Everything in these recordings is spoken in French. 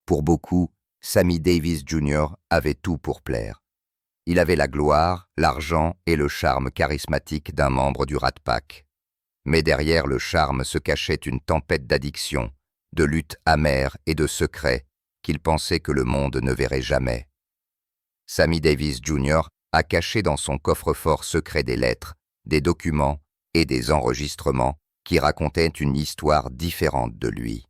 Pour beaucoup, Sammy Davis Jr. avait tout pour plaire. Il avait la gloire, l'argent et le charme charismatique d'un membre du Rat Pack. Mais derrière le charme se cachait une tempête d'addiction, de luttes amères et de secrets qu'il pensait que le monde ne verrait jamais. Sammy Davis Jr. a caché dans son coffre-fort secret des lettres, des documents et des enregistrements qui racontaient une histoire différente de lui.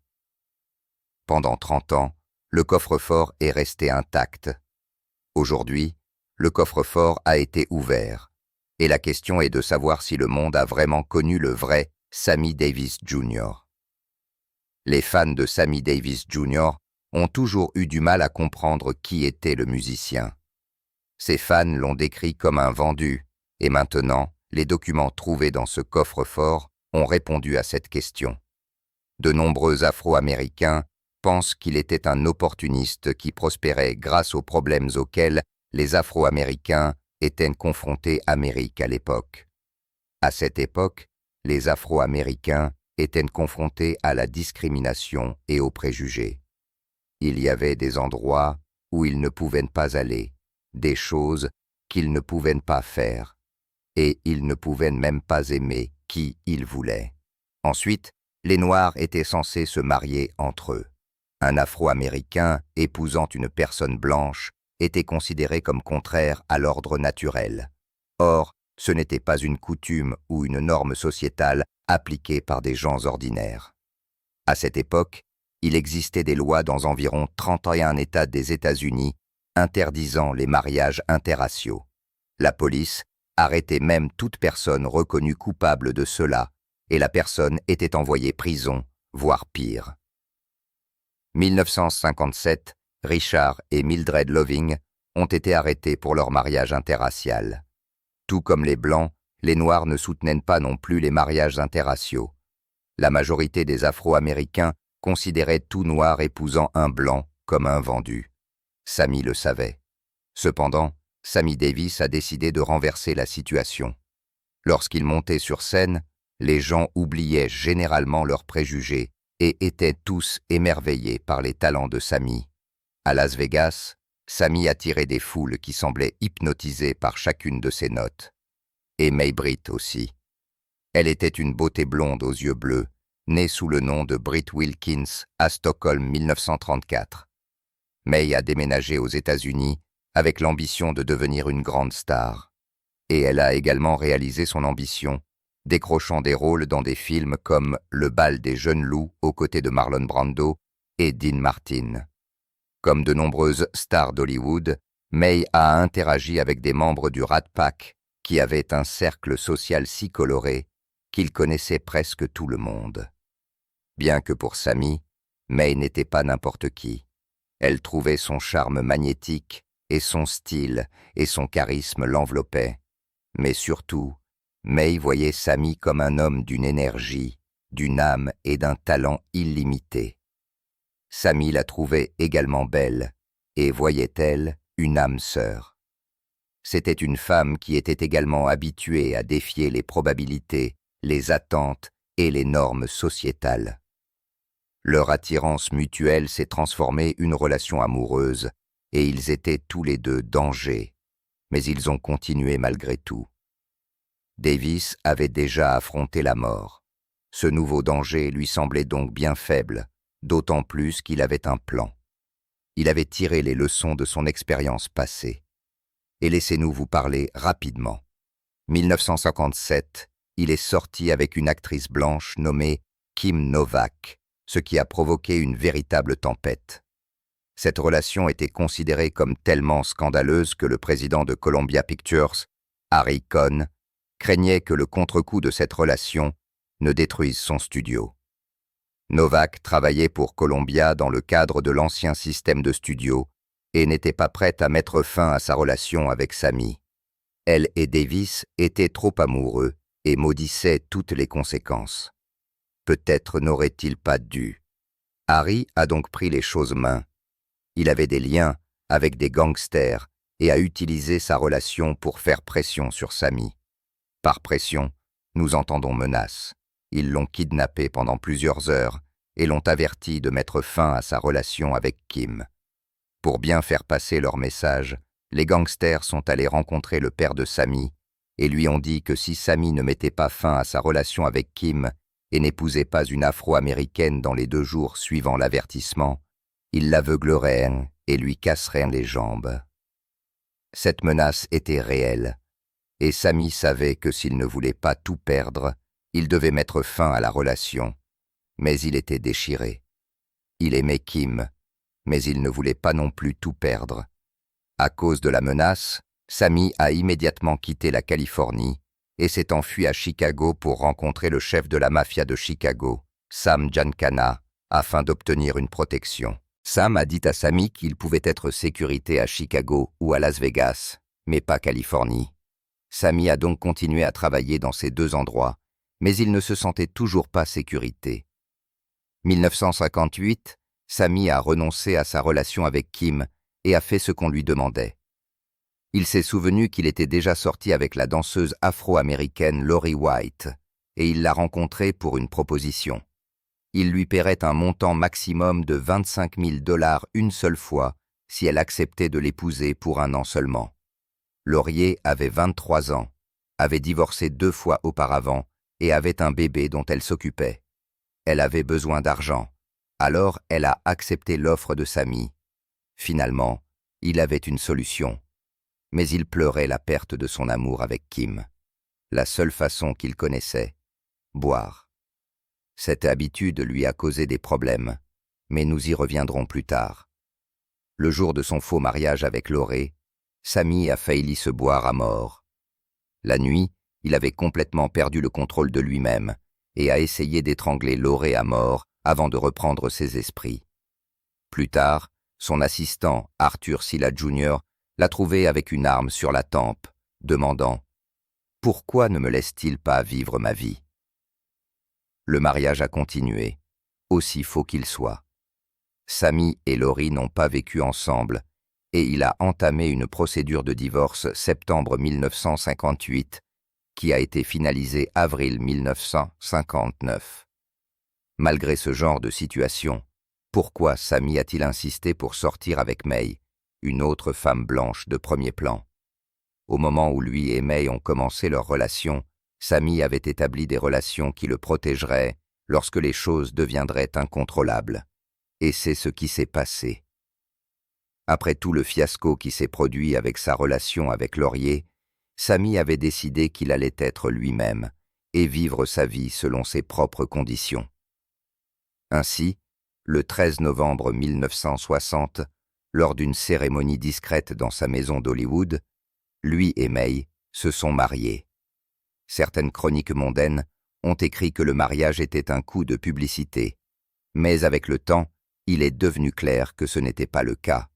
Pendant 30 ans, le coffre-fort est resté intact. Aujourd'hui, le coffre-fort a été ouvert, et la question est de savoir si le monde a vraiment connu le vrai Sammy Davis Jr. Les fans de Sammy Davis Jr. ont toujours eu du mal à comprendre qui était le musicien. Ses fans l'ont décrit comme un vendu, et maintenant, les documents trouvés dans ce coffre-fort ont répondu à cette question. De nombreux Afro-Américains pensent qu'il était un opportuniste qui prospérait grâce aux problèmes auxquels les Afro-Américains étaient confrontés à l'époque. À cette époque, les Afro-Américains étaient confrontés à la discrimination et aux préjugés. Il y avait des endroits où ils ne pouvaient pas aller, des choses qu'ils ne pouvaient pas faire, et ils ne pouvaient même pas aimer qui ils voulaient. Ensuite, les Noirs étaient censés se marier entre eux. Un Afro-Américain épousant une personne blanche était considéré comme contraire à l'ordre naturel. Or, ce n'était pas une coutume ou une norme sociétale appliquée par des gens ordinaires. À cette époque, il existait des lois dans environ 31 États des États-Unis interdisant les mariages interraciaux. La police arrêtait même toute personne reconnue coupable de cela, et la personne était envoyée prison, voire pire. 1957, Richard et Mildred Loving ont été arrêtés pour leur mariage interracial. Tout comme les Blancs, les Noirs ne soutenaient pas non plus les mariages interraciaux. La majorité des Afro-Américains considéraient tout Noir épousant un Blanc comme un vendu. Sammy le savait. Cependant, Sammy Davis a décidé de renverser la situation. Lorsqu'il montait sur scène, les gens oubliaient généralement leurs préjugés et étaient tous émerveillés par les talents de Sammy. À Las Vegas, Sammy attirait des foules qui semblaient hypnotisées par chacune de ses notes. Et May Britt aussi. Elle était une beauté blonde aux yeux bleus, née sous le nom de Britt Wilkins à Stockholm 1934. May a déménagé aux États-Unis avec l'ambition de devenir une grande star. Et elle a également réalisé son ambition, décrochant des rôles dans des films comme Le bal des jeunes loups aux côtés de Marlon Brando et Dean Martin. Comme de nombreuses stars d'Hollywood, May a interagi avec des membres du Rat Pack qui avaient un cercle social si coloré qu'il connaissait presque tout le monde. Bien que pour Sammy, May n'était pas n'importe qui. Elle trouvait son charme magnétique et son style et son charisme l'enveloppaient. Mais surtout, May voyait Sammy comme un homme d'une énergie, d'une âme et d'un talent illimités. Sammy la trouvait également belle et voyait-elle une âme sœur. C'était une femme qui était également habituée à défier les probabilités, les attentes et les normes sociétales. Leur attirance mutuelle s'est transformée une relation amoureuse et ils étaient tous les deux danger, mais ils ont continué malgré tout. Davis avait déjà affronté la mort. Ce nouveau danger lui semblait donc bien faible, d'autant plus qu'il avait un plan. Il avait tiré les leçons de son expérience passée. Et laissez-nous vous parler rapidement. 1957, il est sorti avec une actrice blanche nommée Kim Novak, ce qui a provoqué une véritable tempête. Cette relation était considérée comme tellement scandaleuse que le président de Columbia Pictures, Harry Cohn, craignait que le contre-coup de cette relation ne détruise son studio. Novak travaillait pour Columbia dans le cadre de l'ancien système de studio et n'était pas prête à mettre fin à sa relation avec Sammy. Elle et Davis étaient trop amoureux et maudissaient toutes les conséquences. Peut-être n'aurait-il pas dû. Harry a donc pris les choses main. Il avait des liens avec des gangsters et a utilisé sa relation pour faire pression sur Sammy. Par pression, nous entendons menace. Ils l'ont kidnappé pendant plusieurs heures et l'ont averti de mettre fin à sa relation avec Kim. Pour bien faire passer leur message, les gangsters sont allés rencontrer le père de Sammy et lui ont dit que si Sammy ne mettait pas fin à sa relation avec Kim et n'épousait pas une Afro-américaine dans les 2 jours suivant l'avertissement, ils l'aveugleraient et lui casseraient les jambes. Cette menace était réelle, et Sammy savait que s'il ne voulait pas tout perdre, il devait mettre fin à la relation. Mais il était déchiré. Il aimait Kim, mais il ne voulait pas non plus tout perdre. À cause de la menace, Sammy a immédiatement quitté la Californie et s'est enfui à Chicago pour rencontrer le chef de la mafia de Chicago, Sam Giancana, afin d'obtenir une protection. Sam a dit à Sammy qu'il pouvait être sécurité à Chicago ou à Las Vegas, mais pas Californie. Sammy a donc continué à travailler dans ces 2 endroits, mais il ne se sentait toujours pas sécurité. 1958, Sammy a renoncé à sa relation avec Kim et a fait ce qu'on lui demandait. Il s'est souvenu qu'il était déjà sorti avec la danseuse afro-américaine Lori White, et il l'a rencontrée pour une proposition. Il lui paierait un montant maximum de $25 000 une seule fois si elle acceptait de l'épouser pour 1 an seulement. Laurier avait 23 ans, avait divorcé 2 fois auparavant et avait un bébé dont elle s'occupait. Elle avait besoin d'argent, alors elle a accepté l'offre de Sammy. Finalement, il avait une solution, mais il pleurait la perte de son amour avec Kim. La seule façon qu'il connaissait, boire. Cette habitude lui a causé des problèmes, mais nous y reviendrons plus tard. Le jour de son faux mariage avec Laurée, Sammy a failli se boire à mort. La nuit, il avait complètement perdu le contrôle de lui-même et a essayé d'étrangler Laurée à mort avant de reprendre ses esprits. Plus tard, son assistant, Arthur Silla Jr., l'a trouvé avec une arme sur la tempe, demandant « Pourquoi ne me laisse-t-il pas vivre ma vie ?» Le mariage a continué, aussi faux qu'il soit. Sammy et Lori n'ont pas vécu ensemble et il a entamé une procédure de divorce septembre 1958 qui a été finalisée avril 1959. Malgré ce genre de situation, pourquoi Sammy a-t-il insisté pour sortir avec May, une autre femme blanche de premier plan? Au moment où lui et May ont commencé leur relation, Sammy avait établi des relations qui le protégeraient lorsque les choses deviendraient incontrôlables. Et c'est ce qui s'est passé. Après tout le fiasco qui s'est produit avec sa relation avec Laurier, Sammy avait décidé qu'il allait être lui-même et vivre sa vie selon ses propres conditions. Ainsi, le 13 novembre 1960, lors d'une cérémonie discrète dans sa maison d'Hollywood, lui et May se sont mariés. Certaines chroniques mondaines ont écrit que le mariage était un coup de publicité, mais avec le temps, il est devenu clair que ce n'était pas le cas.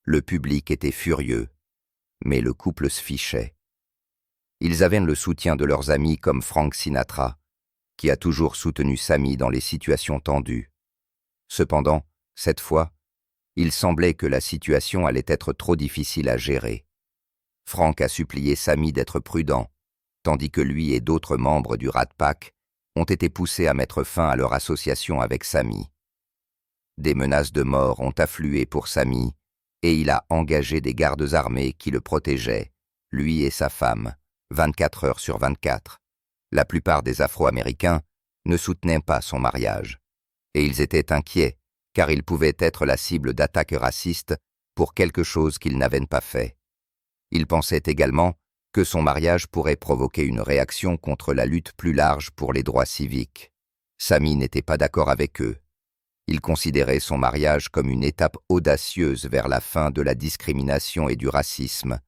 Le public était furieux, mais le couple se fichait. Ils avaient le soutien de leurs amis comme Frank Sinatra, qui a toujours soutenu Sammy dans les situations tendues. Cependant, cette fois, il semblait que la situation allait être trop difficile à gérer. Frank a supplié Sammy d'être prudent, tandis que lui et d'autres membres du Rat Pack ont été poussés à mettre fin à leur association avec Sammy. Des menaces de mort ont afflué pour Sammy et il a engagé des gardes armés qui le protégeaient, lui et sa femme, 24 heures sur 24. La plupart des Afro-Américains ne soutenaient pas son mariage. Et ils étaient inquiets, car ils pouvaient être la cible d'attaques racistes pour quelque chose qu'ils n'avaient pas fait. Ils pensaient également que son mariage pourrait provoquer une réaction contre la lutte plus large pour les droits civiques. Sammy n'était pas d'accord avec eux. Il considérait son mariage comme une étape audacieuse vers la fin de la discrimination et du racisme,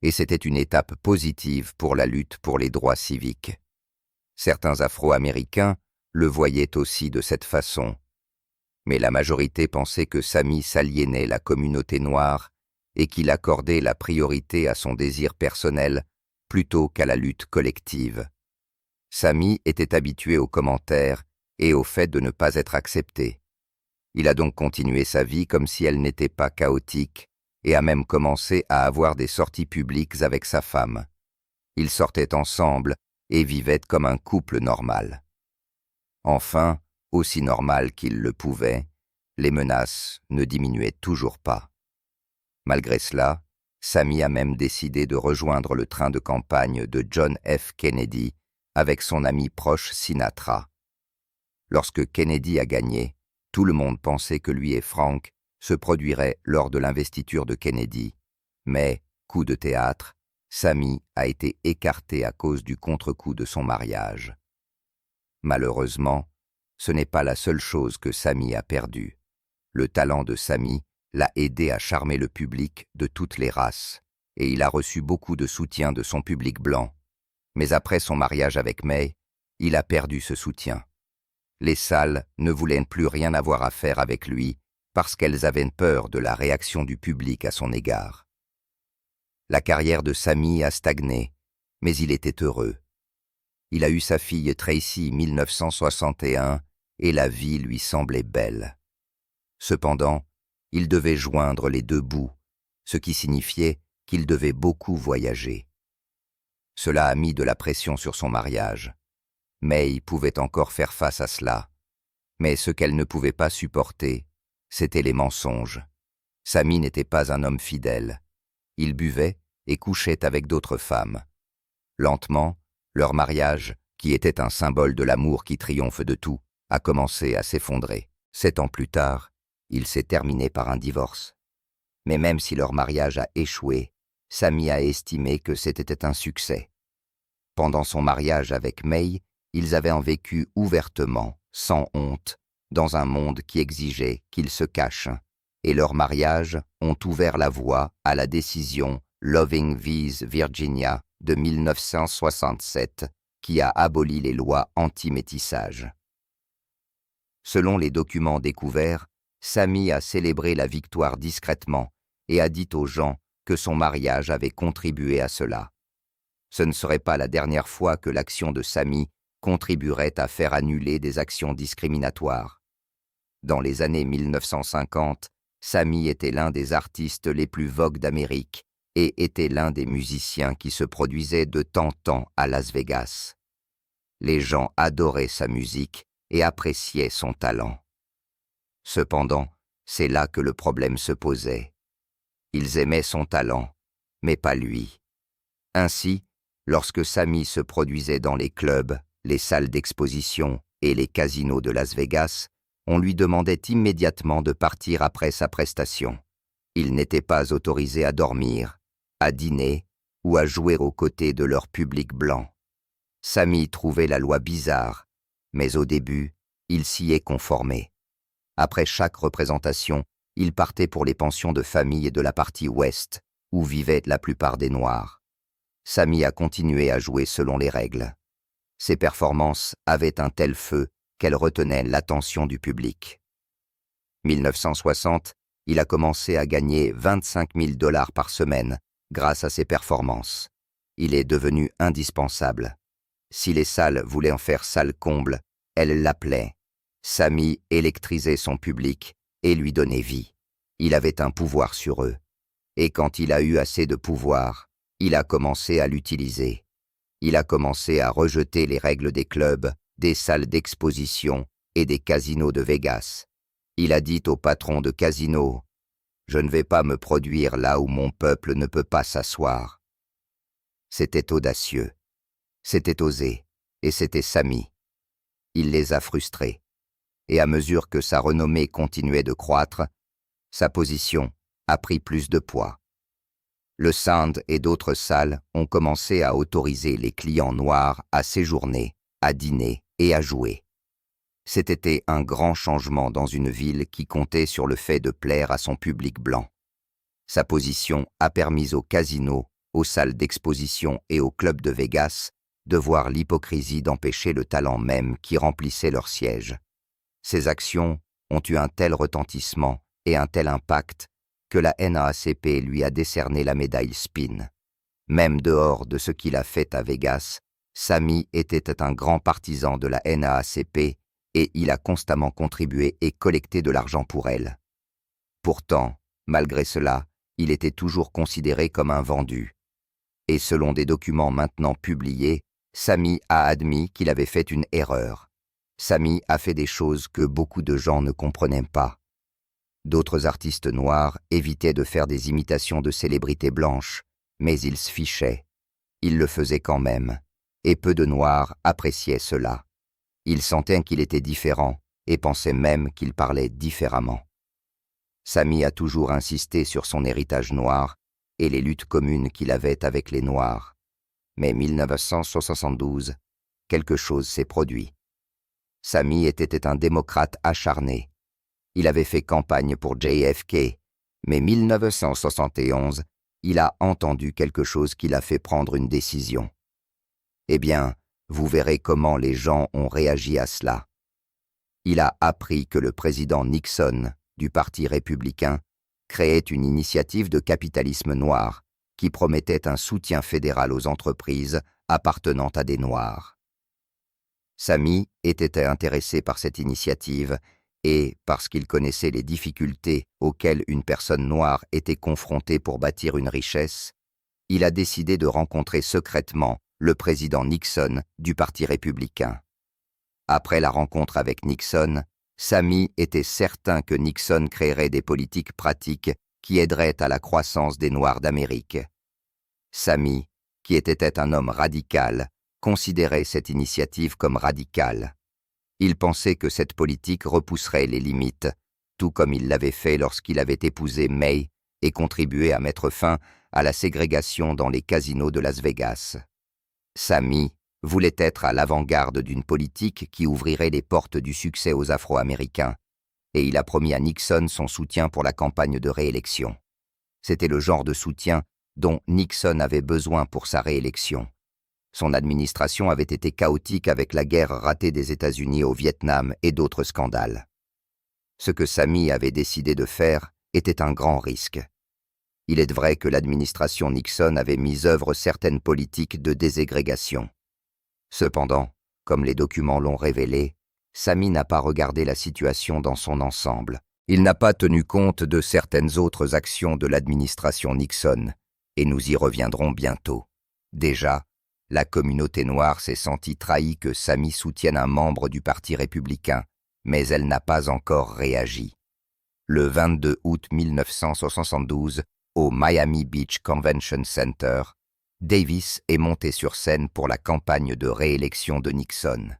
et c'était une étape positive pour la lutte pour les droits civiques. Certains Afro-Américains le voyaient aussi de cette façon, mais la majorité pensait que Sammy s'aliénait la communauté noire et qu'il accordait la priorité à son désir personnel plutôt qu'à la lutte collective. Sammy était habitué aux commentaires et au fait de ne pas être accepté. Il a donc continué sa vie comme si elle n'était pas chaotique et a même commencé à avoir des sorties publiques avec sa femme. Ils sortaient ensemble et vivaient comme un couple normal. Enfin, Aussi normal qu'il le pouvait, les menaces ne diminuaient toujours pas. Malgré cela, Sammy a même décidé de rejoindre le train de campagne de John F. Kennedy avec son ami proche Sinatra. Lorsque Kennedy a gagné, tout le monde pensait que lui et Frank se produiraient lors de l'investiture de Kennedy. Mais, coup de théâtre, Sammy a été écarté à cause du contre-coup de son mariage. Malheureusement, ce n'est pas la seule chose que Sammy a perdue. Le talent de Sammy l'a aidé à charmer le public de toutes les races, et il a reçu beaucoup de soutien de son public blanc. Mais après son mariage avec May, il a perdu ce soutien. Les salles ne voulaient plus rien avoir à faire avec lui parce qu'elles avaient peur de la réaction du public à son égard. La carrière de Sammy a stagné, mais il était heureux. Il a eu sa fille Tracy en 1961 et la vie lui semblait belle. Cependant, il devait joindre les deux bouts, ce qui signifiait qu'il devait beaucoup voyager. Cela a mis de la pression sur son mariage. May pouvait encore faire face à cela. Mais ce qu'elle ne pouvait pas supporter, c'étaient les mensonges. Sammy n'était pas un homme fidèle. Il buvait et couchait avec d'autres femmes. Lentement, leur mariage, qui était un symbole de l'amour qui triomphe de tout, a commencé à s'effondrer. 7 ans plus tard, il s'est terminé par un divorce. Mais même si leur mariage a échoué, Sammy a estimé que c'était un succès. Pendant son mariage avec May, ils avaient en vécu ouvertement, sans honte, dans un monde qui exigeait qu'ils se cachent, et leurs mariages ont ouvert la voie à la décision Loving vs. Virginia de 1967, qui a aboli les lois anti-métissage. Selon les documents découverts, Sammy a célébré la victoire discrètement et a dit aux gens que son mariage avait contribué à cela. Ce ne serait pas la dernière fois que l'action de Sammy contribuerait à faire annuler des actions discriminatoires. Dans les années 1950, Sammy était l'un des artistes les plus vogues d'Amérique et était l'un des musiciens qui se produisaient de temps en temps à Las Vegas. Les gens adoraient sa musique et appréciaient son talent. Cependant, c'est là que le problème se posait. Ils aimaient son talent, mais pas lui. Ainsi, lorsque Sammy se produisait dans les clubs, les salles d'exposition et les casinos de Las Vegas, on lui demandait immédiatement de partir après sa prestation. Il n'était pas autorisé à dormir, à dîner ou à jouer aux côtés de leur public blanc. Sammy trouvait la loi bizarre, mais au début, il s'y est conformé. Après chaque représentation, il partait pour les pensions de famille de la partie ouest, où vivaient la plupart des Noirs. Sammy a continué à jouer selon les règles. Ses performances avaient un tel feu qu'elles retenaient l'attention du public. 1960, il a commencé à gagner 25 000 $ par semaine grâce à ses performances. Il est devenu indispensable. Si les salles voulaient en faire salle comble, elles l'appelaient. Sammy électrisait son public et lui donnait vie. Il avait un pouvoir sur eux. Et quand il a eu assez de pouvoir, il a commencé à l'utiliser. Il a commencé à rejeter les règles des clubs, des salles d'exposition et des casinos de Vegas. Il a dit au patron de casino « Je ne vais pas me produire là où mon peuple ne peut pas s'asseoir. » C'était audacieux, c'était osé, et c'était Sammy. Il les a frustrés. Et à mesure que sa renommée continuait de croître, sa position a pris plus de poids. Le Sound et d'autres salles ont commencé à autoriser les clients noirs à séjourner, à dîner et à jouer. C'était un grand changement dans une ville qui comptait sur le fait de plaire à son public blanc. Sa position a permis aux casinos, aux salles d'exposition et aux clubs de Vegas de voir l'hypocrisie d'empêcher le talent même qui remplissait leurs sièges. Ces actions ont eu un tel retentissement et un tel impact que la NAACP lui a décerné la médaille Spin. Même dehors de ce qu'il a fait à Vegas, Sammy était un grand partisan de la NAACP et il a constamment contribué et collecté de l'argent pour elle. Pourtant, malgré cela, il était toujours considéré comme un vendu. Et selon des documents maintenant publiés, Sammy a admis qu'il avait fait une erreur. Sami a fait des choses que beaucoup de gens ne comprenaient pas. D'autres artistes noirs évitaient de faire des imitations de célébrités blanches, mais ils se fichaient. Ils le faisaient quand même, et peu de Noirs appréciaient cela. Ils sentaient qu'il était différent et pensaient même qu'il parlait différemment. Sami a toujours insisté sur son héritage noir et les luttes communes qu'il avait avec les Noirs. Mais 1972, quelque chose s'est produit. Sami était un démocrate acharné. Il avait fait campagne pour JFK, mais 1971, il a entendu quelque chose qui l'a fait prendre une décision. Eh bien, vous verrez comment les gens ont réagi à cela. Il a appris que le président Nixon, du Parti républicain, créait une initiative de capitalisme noir qui promettait un soutien fédéral aux entreprises appartenant à des Noirs. Sami était intéressé par cette initiative et, parce qu'il connaissait les difficultés auxquelles une personne noire était confrontée pour bâtir une richesse, il a décidé de rencontrer secrètement le président Nixon du Parti républicain. Après la rencontre avec Nixon, Sami était certain que Nixon créerait des politiques pratiques qui aideraient à la croissance des Noirs d'Amérique. Sami, qui était un homme radical, considérait cette initiative comme radicale. Il pensait que cette politique repousserait les limites, tout comme il l'avait fait lorsqu'il avait épousé May et contribué à mettre fin à la ségrégation dans les casinos de Las Vegas. Sami voulait être à l'avant-garde d'une politique qui ouvrirait les portes du succès aux Afro-Américains, et il a promis à Nixon son soutien pour la campagne de réélection. C'était le genre de soutien dont Nixon avait besoin pour sa réélection. Son administration avait été chaotique avec la guerre ratée des États-Unis au Vietnam et d'autres scandales. Ce que Sami avait décidé de faire était un grand risque. Il est vrai que l'administration Nixon avait mis œuvre certaines politiques de déségrégation. Cependant, comme les documents l'ont révélé, Sami n'a pas regardé la situation dans son ensemble. Il n'a pas tenu compte de certaines autres actions de l'administration Nixon, et nous y reviendrons bientôt. Déjà, la communauté noire s'est sentie trahie que Sami soutienne un membre du Parti républicain, mais elle n'a pas encore réagi. Le 22 août 1972, au Miami Beach Convention Center, Davis est monté sur scène pour la campagne de réélection de Nixon.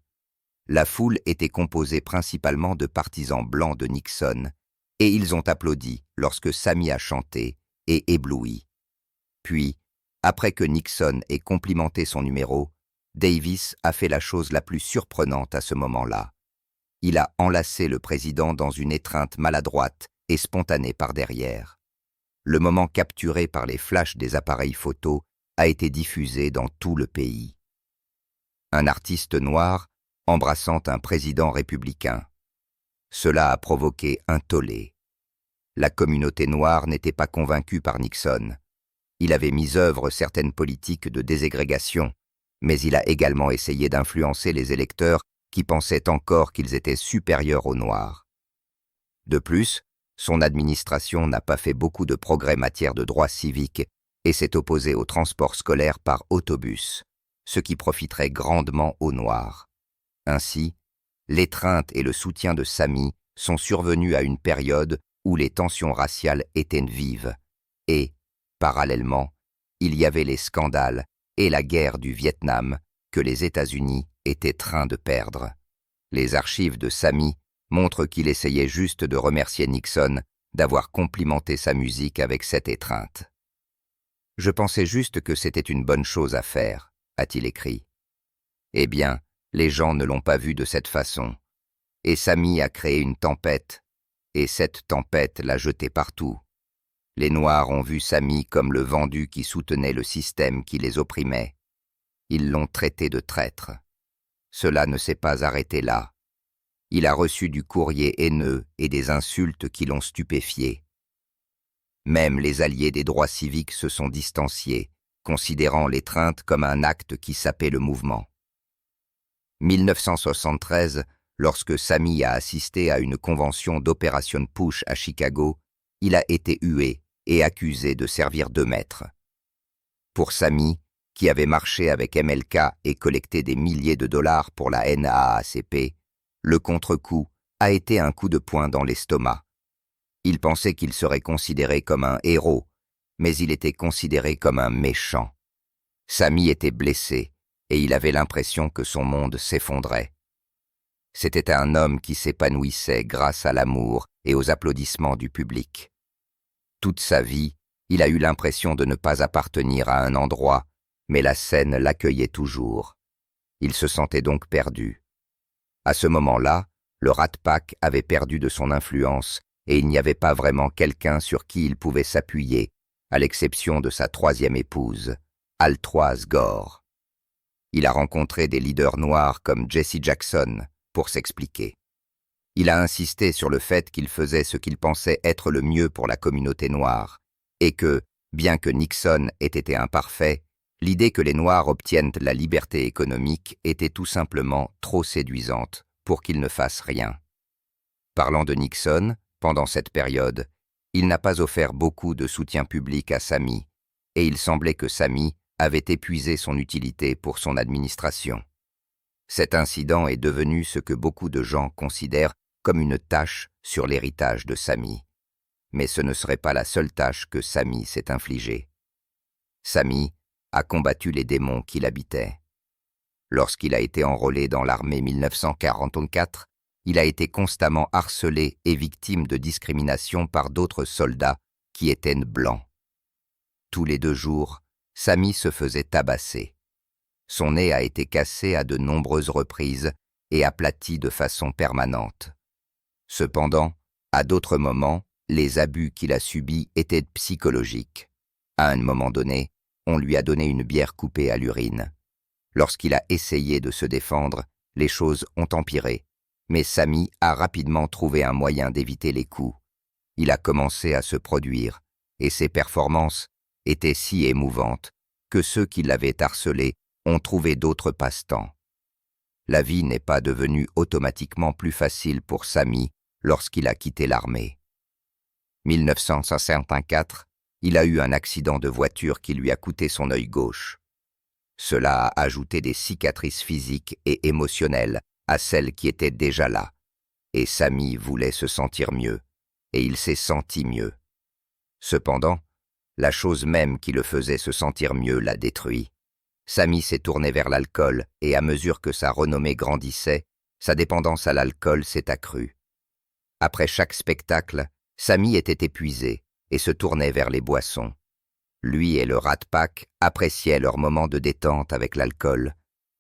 La foule était composée principalement de partisans blancs de Nixon, et ils ont applaudi lorsque Sami a chanté et ébloui. Puis, après que Nixon ait complimenté son numéro, Davis a fait la chose la plus surprenante à ce moment-là. Il a enlacé le président dans une étreinte maladroite et spontanée par derrière. Le moment capturé par les flashs des appareils photo a été diffusé dans tout le pays. Un artiste noir embrassant un président républicain. Cela a provoqué un tollé. La communauté noire n'était pas convaincue par Nixon. Il avait mis œuvre certaines politiques de déségrégation, mais il a également essayé d'influencer les électeurs qui pensaient encore qu'ils étaient supérieurs aux Noirs. De plus, son administration n'a pas fait beaucoup de progrès en matière de droits civiques et s'est opposée au transport scolaire par autobus, ce qui profiterait grandement aux Noirs. Ainsi, l'étreinte et le soutien de Sami sont survenus à une période où les tensions raciales étaient vives et, parallèlement, il y avait les scandales et la guerre du Vietnam que les États-Unis étaient train de perdre. Les archives de Sami montrent qu'il essayait juste de remercier Nixon d'avoir complimenté sa musique avec cette étreinte. « Je pensais juste que c'était une bonne chose à faire », a-t-il écrit. Eh bien, les gens ne l'ont pas vu de cette façon. Et Sami a créé une tempête, et cette tempête l'a jeté partout. Les Noirs ont vu Sami comme le vendu qui soutenait le système qui les opprimait. Ils l'ont traité de traître. Cela ne s'est pas arrêté là. Il a reçu du courrier haineux et des insultes qui l'ont stupéfié. Même les alliés des droits civiques se sont distanciés, considérant l'étreinte comme un acte qui sapait le mouvement. 1973, lorsque Sami a assisté à une convention d'Operation Push à Chicago, il a été hué et accusé de servir de maître. Pour Sami, qui avait marché avec MLK et collecté des milliers de dollars pour la NAACP, Le contre-coup a été un coup de poing dans l'estomac. Il pensait qu'il serait considéré comme un héros, mais il était considéré comme un méchant. Samy était blessé et il avait l'impression que son monde s'effondrait. C'était un homme qui s'épanouissait grâce à l'amour et aux applaudissements du public. Toute sa vie, il a eu l'impression de ne pas appartenir à un endroit, mais la scène l'accueillait toujours. Il se sentait donc perdu. À ce moment-là, le Rat Pack avait perdu de son influence et il n'y avait pas vraiment quelqu'un sur qui il pouvait s'appuyer, à l'exception de sa troisième épouse, Altroise Gore. Il a rencontré des leaders noirs comme Jesse Jackson pour s'expliquer. Il a insisté sur le fait qu'il faisait ce qu'il pensait être le mieux pour la communauté noire et que, bien que Nixon ait été imparfait, l'idée que les Noirs obtiennent la liberté économique était tout simplement trop séduisante pour qu'il ne fasse rien. Parlant de Nixon, pendant cette période, il n'a pas offert beaucoup de soutien public à Samy, et il semblait que Samy avait épuisé son utilité pour son administration. Cet incident est devenu ce que beaucoup de gens considèrent comme une tache sur l'héritage de Samy. Mais ce ne serait pas la seule tâche que Samy s'est infligée. Samy a combattu les démons qui l'habitaient. Lorsqu'il a été enrôlé dans l'armée 1944, il a été constamment harcelé et victime de discrimination par d'autres soldats qui étaient blancs. Tous les 2 jours, Samy se faisait tabasser. Son nez a été cassé à de nombreuses reprises et aplati de façon permanente. Cependant, à d'autres moments, les abus qu'il a subis étaient psychologiques. À un moment donné, on lui a donné une bière coupée à l'urine. Lorsqu'il a essayé de se défendre, les choses ont empiré, mais Samy a rapidement trouvé un moyen d'éviter les coups. Il a commencé à se produire, et ses performances étaient si émouvantes que ceux qui l'avaient harcelé ont trouvé d'autres passe-temps. La vie n'est pas devenue automatiquement plus facile pour Samy lorsqu'il a quitté l'armée. 1964, il a eu un accident de voiture qui lui a coûté son œil gauche. Cela a ajouté des cicatrices physiques et émotionnelles à celles qui étaient déjà là, et Samy voulait se sentir mieux, et il s'est senti mieux. Cependant, la chose même qui le faisait se sentir mieux l'a détruit. Samy s'est tourné vers l'alcool et à mesure que sa renommée grandissait, sa dépendance à l'alcool s'est accrue. Après chaque spectacle, Samy était épuisé et se tournait vers les boissons. Lui et le Rat Pack appréciaient leurs moments de détente avec l'alcool,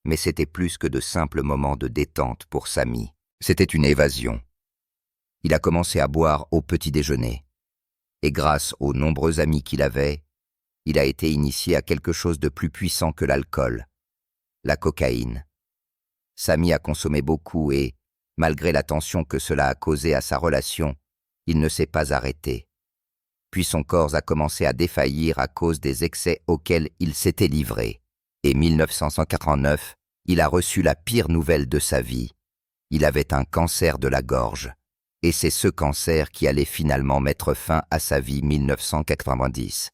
mais c'était plus que de simples moments de détente pour Samy. C'était une évasion. Il a commencé à boire au petit déjeuner. Et grâce aux nombreux amis qu'il avait, il a été initié à quelque chose de plus puissant que l'alcool, la cocaïne. Samy a consommé beaucoup et, malgré la tension que cela a causé à sa relation, il ne s'est pas arrêté. Puis son corps a commencé à défaillir à cause des excès auxquels il s'était livré. Et 1989, il a reçu la pire nouvelle de sa vie. Il avait un cancer de la gorge. Et c'est ce cancer qui allait finalement mettre fin à sa vie 1990.